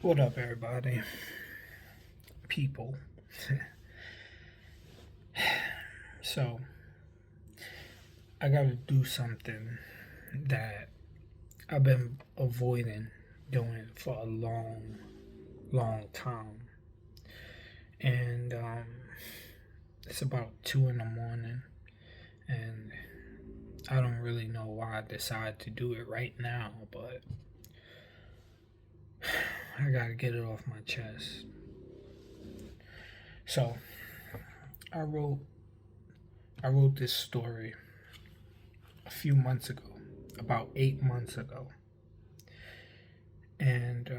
What up, everybody? People. So, I gotta do something that I've been avoiding doing for a long, long time. And it's about 2 in the morning, and I don't really know why I decided to do it right now, but I gotta get it off my chest. So, I wrote I wrote this story a few months ago, about 8 months ago, and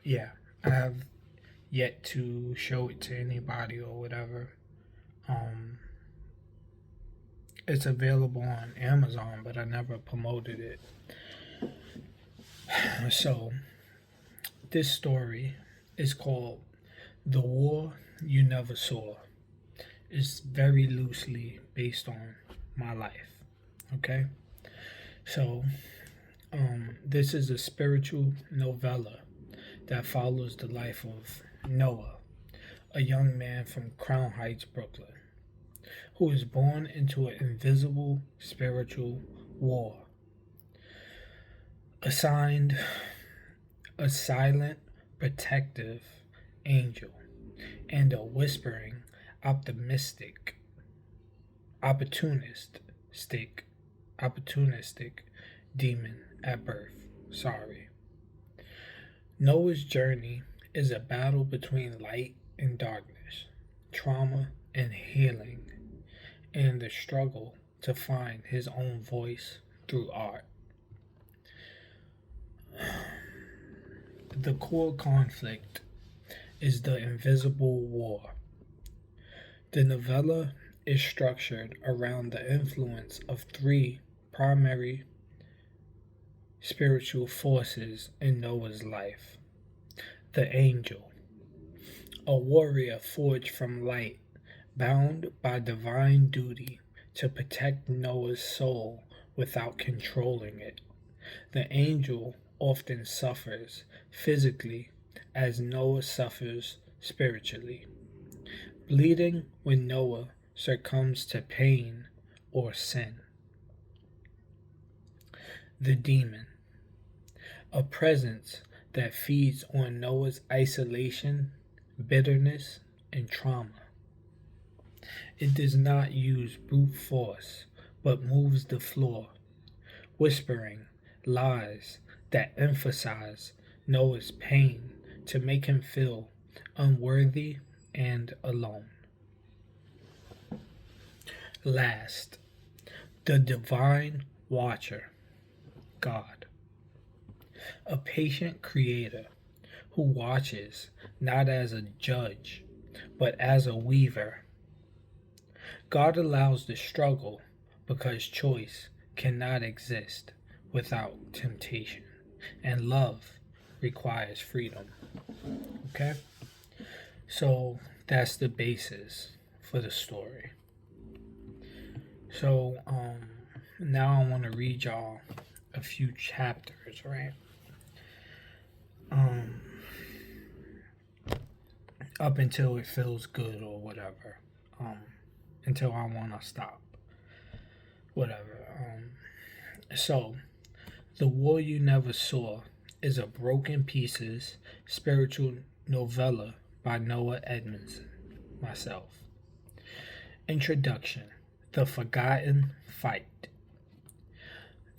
yeah, I have yet to show it to anybody or whatever. Um, it's available on Amazon, but I never promoted it. So this story is called "The War You Never Saw." It's very loosely based on my life. Okay, so this is a spiritual novella that follows the life of Noah, a young man from Crown Heights, Brooklyn, who is born into an invisible spiritual war, assigned a silent, protective angel and a whispering, optimistic, opportunistic, opportunistic demon at birth. Sorry. Noah's journey is a battle between light and darkness, trauma and healing, and the struggle to find his own voice through art. The core conflict is the invisible war. The novella is structured around the influence of three primary spiritual forces in Noah's life: the angel, a warrior forged from light, bound by divine duty to protect Noah's soul without controlling it. The angel often suffers physically as Noah suffers spiritually, bleeding when Noah succumbs to pain or sin. The demon, a presence that feeds on Noah's isolation, bitterness, and trauma. It does not use brute force, but moves the floor, whispering lies that emphasize Noah's pain to make him feel unworthy and alone. Last, the divine watcher, God, a patient creator who watches not as a judge, but as a weaver. God allows the struggle because choice cannot exist without temptation, and love requires freedom. Okay? So that's the basis for the story. So now I want to read y'all a few chapters, right? Up until it feels good or whatever. Until I want to stop. Whatever. So, The War You Never Saw is a broken pieces spiritual novella by Noah Edmondson, myself. Introduction: The Forgotten Fight.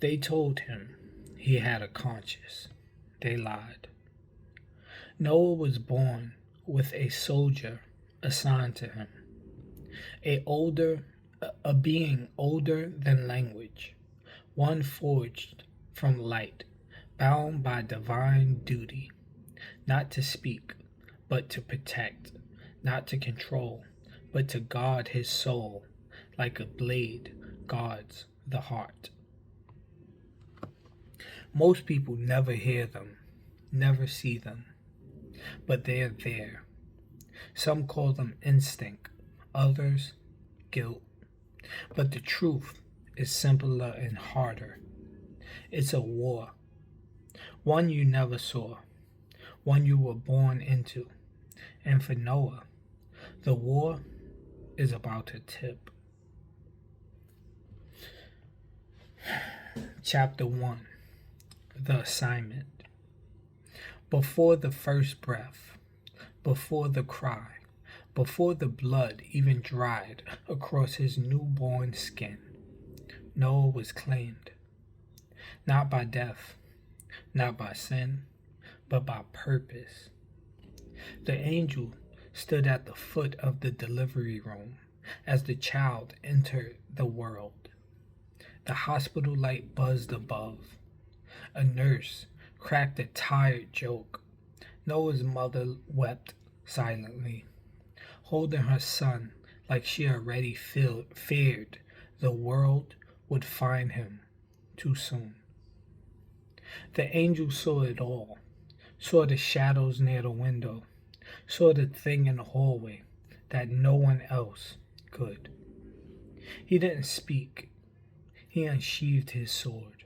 They told him he had a conscience. They lied. Noah was born with a soldier assigned to him, a being older than language, one forged from light, bound by divine duty, not to speak, but to protect, not to control, but to guard his soul, like a blade guards the heart. Most people never hear them, never see them, but they are there. Some call them instinct, others guilt. But the truth is simpler and harder. It's a war, one you never saw. one you were born into. And for Noah, the war is about to tip. Chapter 1. The Assignment. Before the first breath, before the cry, before the blood even dried across his newborn skin, Noah was claimed. Not by death, not by sin, but by purpose. The angel stood at the foot of the delivery room as the child entered the world. The hospital light buzzed above. A nurse cracked a tired joke. Noah's mother wept silently, holding her son like she already feared the world would find him too soon. The angel saw it all, saw the shadows near the window, saw the thing in the hallway that no one else could. He didn't speak. He unsheathed his sword.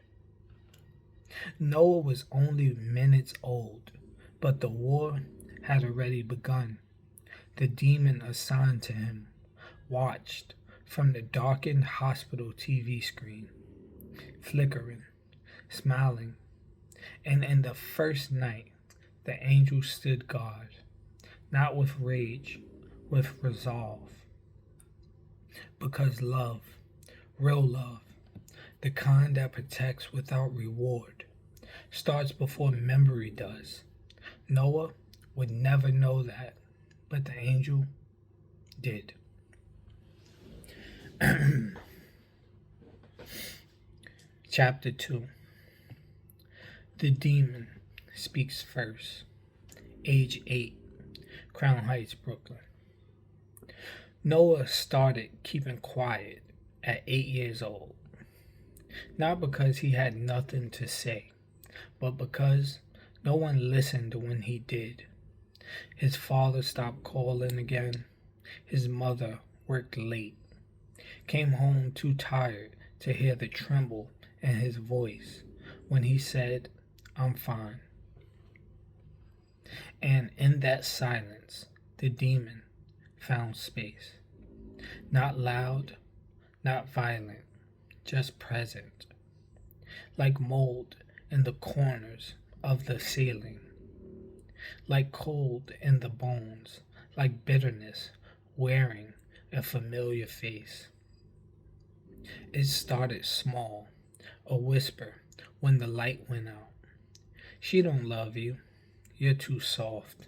Noah was only minutes old, but the war had already begun. The demon assigned to him watched from the darkened hospital TV screen, flickering, smiling, and in the first night, the angel stood guard, not with rage, with resolve. Because love, real love, the kind that protects without reward, starts before memory does. Noah would never know that, but the angel did. Chapter 2. The demon speaks first. Age 8, Crown Heights, Brooklyn. Noah started keeping quiet at 8 years old. Not because he had nothing to say, but because no one listened when he did. His father stopped calling again. His mother worked late, came home too tired to hear the tremble in his voice when he said, "I'm fine." And in that silence, the demon found space. Not loud, not violent, just present. Like mold in the corners of the ceiling. Like cold in the bones, like bitterness wearing a familiar face. It started small, a whisper when the light went out. "She don't love you. You're too soft.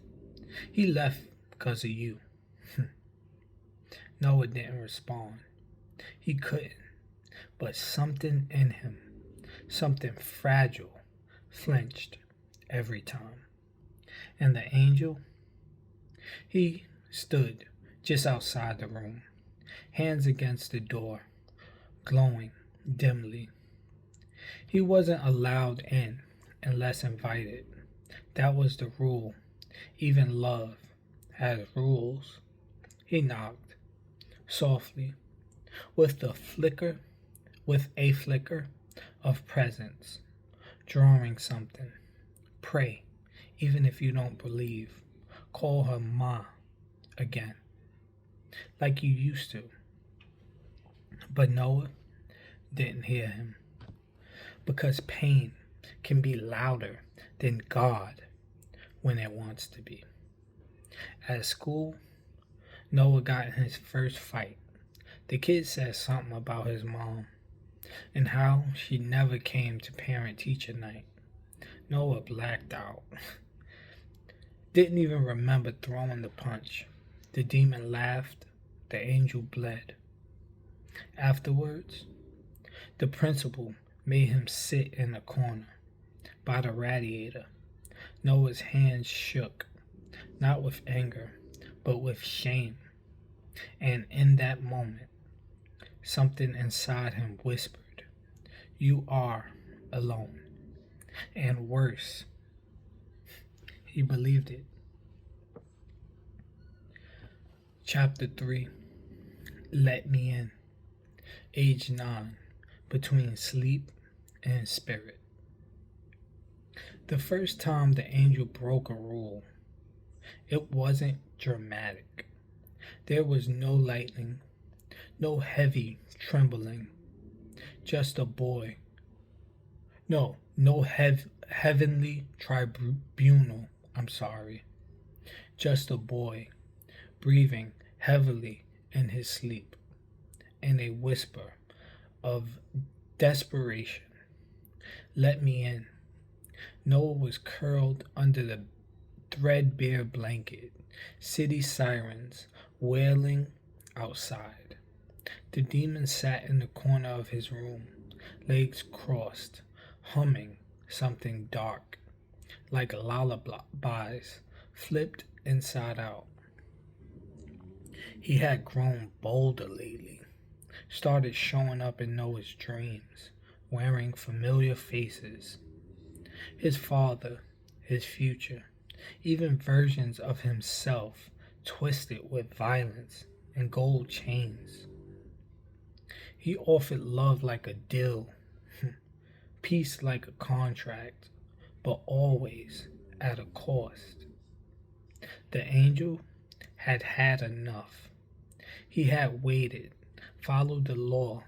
He left because of you." Noah didn't respond. He couldn't. But something in him, something fragile, flinched every time. And the angel? He stood just outside the room, hands against the door, glowing dimly. He wasn't allowed in unless invited. That was the rule. Even love has rules. He knocked, softly, with a flicker of presence, drawing something. Pray, even if you don't believe. Call her Ma again, like you used to. But Noah didn't hear him, because pain can be louder than God when it wants to be. At school, Noah got in his first fight. The kid said something about his mom and how she never came to parent-teacher night. Noah blacked out. Didn't even remember throwing the punch. The demon laughed. The angel bled. Afterwards, the principal made him sit in a corner by the radiator. Noah's hands shook, not with anger, but with shame. And in that moment, something inside him whispered, "You are alone." And worse, he believed it. Chapter 3. Let Me In. Age 9, between sleep and spirit. The first time the angel broke a rule, it wasn't dramatic. There was no lightning, no heavy trembling, just a boy. No heavenly tribunal, I'm sorry. Just a boy, breathing heavily in his sleep, and a whisper of desperation. Let me in. Noah was curled under the threadbare blanket, city sirens wailing outside. The demon sat in the corner of his room, legs crossed, humming something dark, like lullabies flipped inside out. He had grown bolder lately, started showing up in Noah's dreams, wearing familiar faces. His father, his future, even versions of himself twisted with violence and gold chains. He offered love like a deal, peace like a contract, but always at a cost. The angel had had enough. He had waited, followed the law,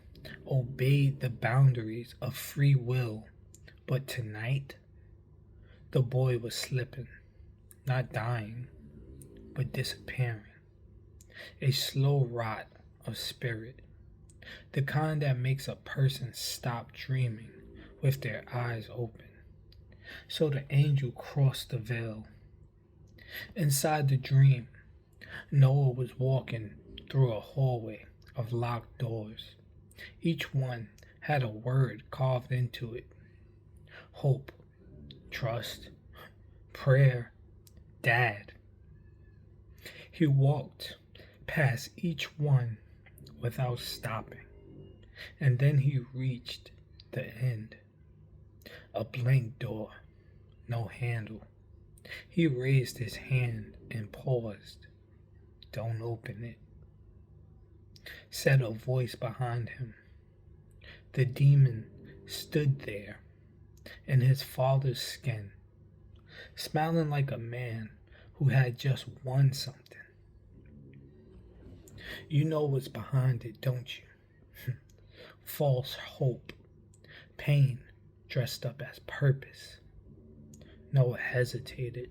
obeyed the boundaries of free will, but tonight, the boy was slipping, not dying, but disappearing. A slow rot of spirit, the kind that makes a person stop dreaming with their eyes open. So the angel crossed the veil. Inside the dream, Noah was walking through a hallway of locked doors. Each one had a word carved into it: hope, trust, prayer, dad. He walked past each one without stopping, and then he reached the end. A blank door, no handle. He raised his hand and paused. Don't open it, said a voice behind him. The demon stood there in his father's skin, smiling like a man who had just won something. You know what's behind it, don't you? False hope, pain dressed up as purpose. Noah hesitated,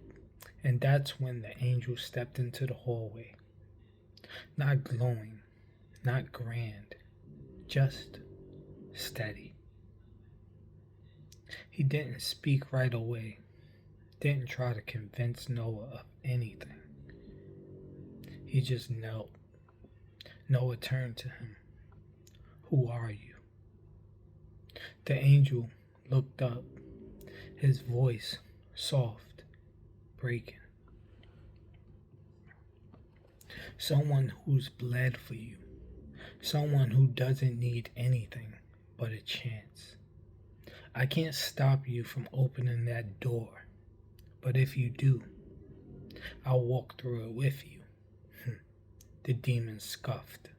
and that's when the angel stepped into the hallway. Not glowing, not grand, just steady. He didn't speak right away, didn't try to convince Noah of anything. He just knelt. Noah turned to him. Who are you? The angel looked up, his voice soft, breaking. Someone who's bled for you, someone who doesn't need anything but a chance. I can't stop you from opening that door, but if you do, I'll walk through it with you. The demon scoffed.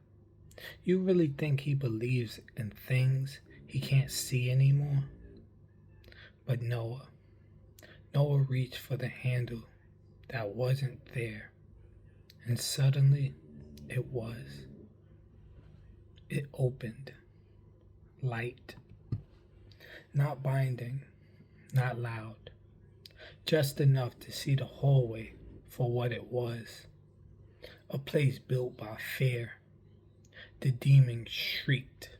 You really think he believes in things he can't see anymore? But Noah reached for the handle that wasn't there, and suddenly it was. It opened. Light. Not binding, not loud. Just enough to see the hallway for what it was. A place built by fear. The demon shrieked,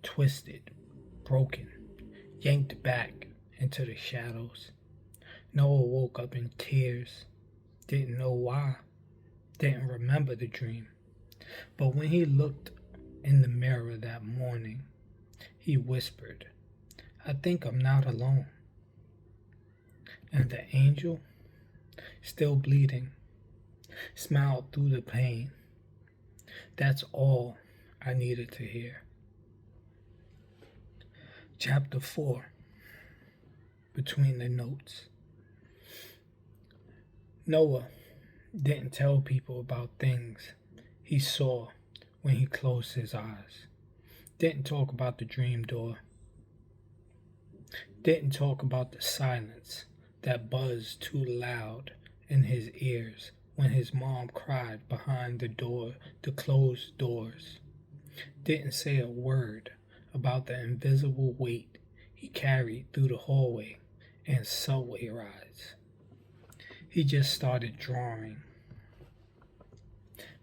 twisted, broken, yanked back into the shadows. Noah woke up in tears, didn't know why, didn't remember the dream. But when he looked in the mirror that morning, he whispered, I think I'm not alone. And the angel, still bleeding, smiled through the pain. That's all I needed to hear. Chapter 4. Between the notes. Noah didn't tell people about things he saw when he closed his eyes. Didn't talk about the dream door. Didn't talk about the silence that buzzed too loud in his ears when his mom cried behind the closed doors. Didn't say a word about the invisible weight he carried through the hallway and subway rides. He just started drawing.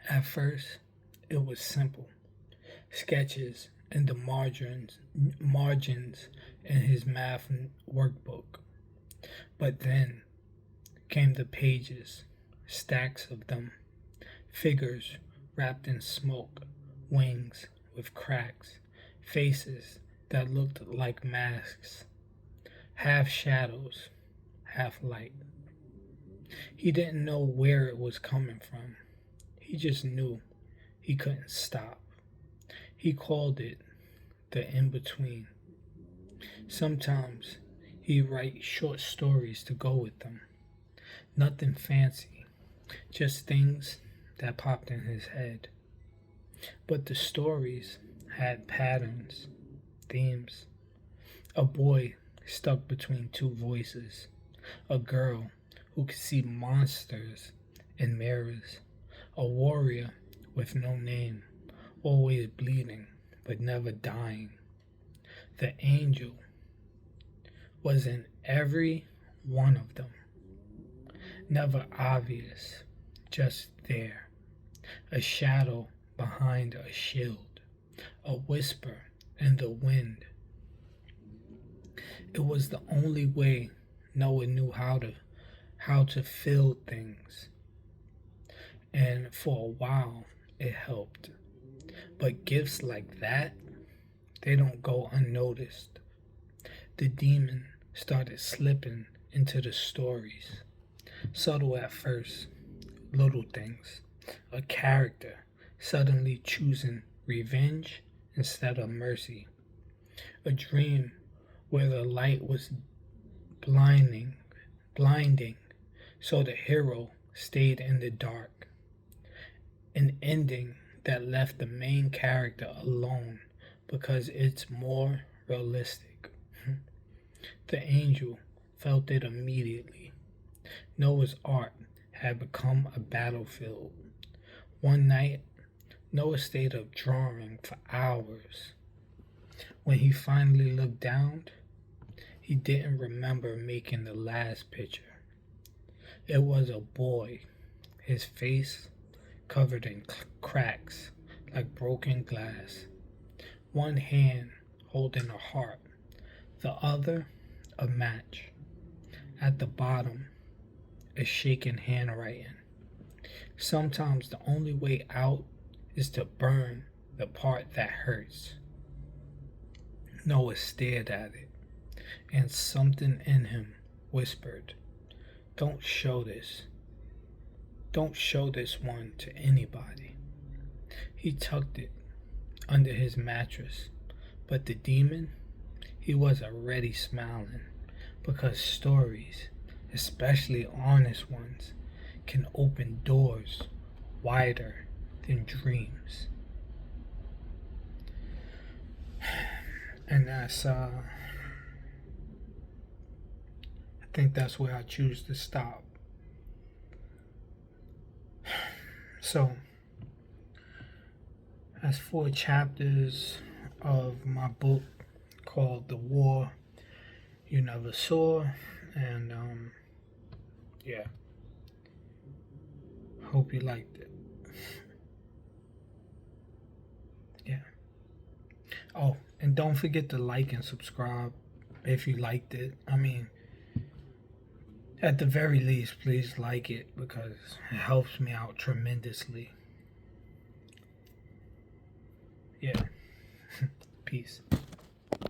At first, it was simple sketches in the margins in his math workbook. But then came the pages, stacks of them, figures wrapped in smoke, wings with cracks, faces that looked like masks, half shadows, half light. He didn't know where it was coming from. He just knew he couldn't stop. He called it the in between. Sometimes he'd write short stories to go with them. Nothing fancy, just things that popped in his head. But the stories had patterns, themes. A boy stuck between two voices. A girl who could see monsters in mirrors. A warrior with no name, always bleeding but never dying. The angel was in every one of them. Never obvious, just there. A shadow behind a shield, a whisper in the wind. It was the only way Noah knew how to feel things. And for a while it helped. But gifts like that, they don't go unnoticed. The demon started slipping into the stories. Subtle at first, little things. A character suddenly choosing revenge instead of mercy. A dream where the light was blinding, so the hero stayed in the dark. An ending that left the main character alone because it's more realistic. The angel felt it immediately. Noah's Ark had become a battlefield. One night, Noah stayed up drawing for hours. When he finally looked down, he didn't remember making the last picture. It was a boy, his face covered in cracks like broken glass. One hand holding a heart, the other a match. At the bottom, a shaken handwriting. Sometimes the only way out is to burn the part that hurts. Noah stared at it, and something in him whispered, "Don't show this. Don't show this one to anybody." He tucked it under his mattress, but the demon, he was already smiling, because stories, especially honest ones, can open doors wider than dreams. And I think that's where I choose to stop. So, that's 4 chapters of my book called The War You Never Saw, and yeah, hope you liked it. Yeah. Oh, and don't forget to like and subscribe if you liked it. I mean, at the very least, please like it because it helps me out tremendously. Yeah. Peace.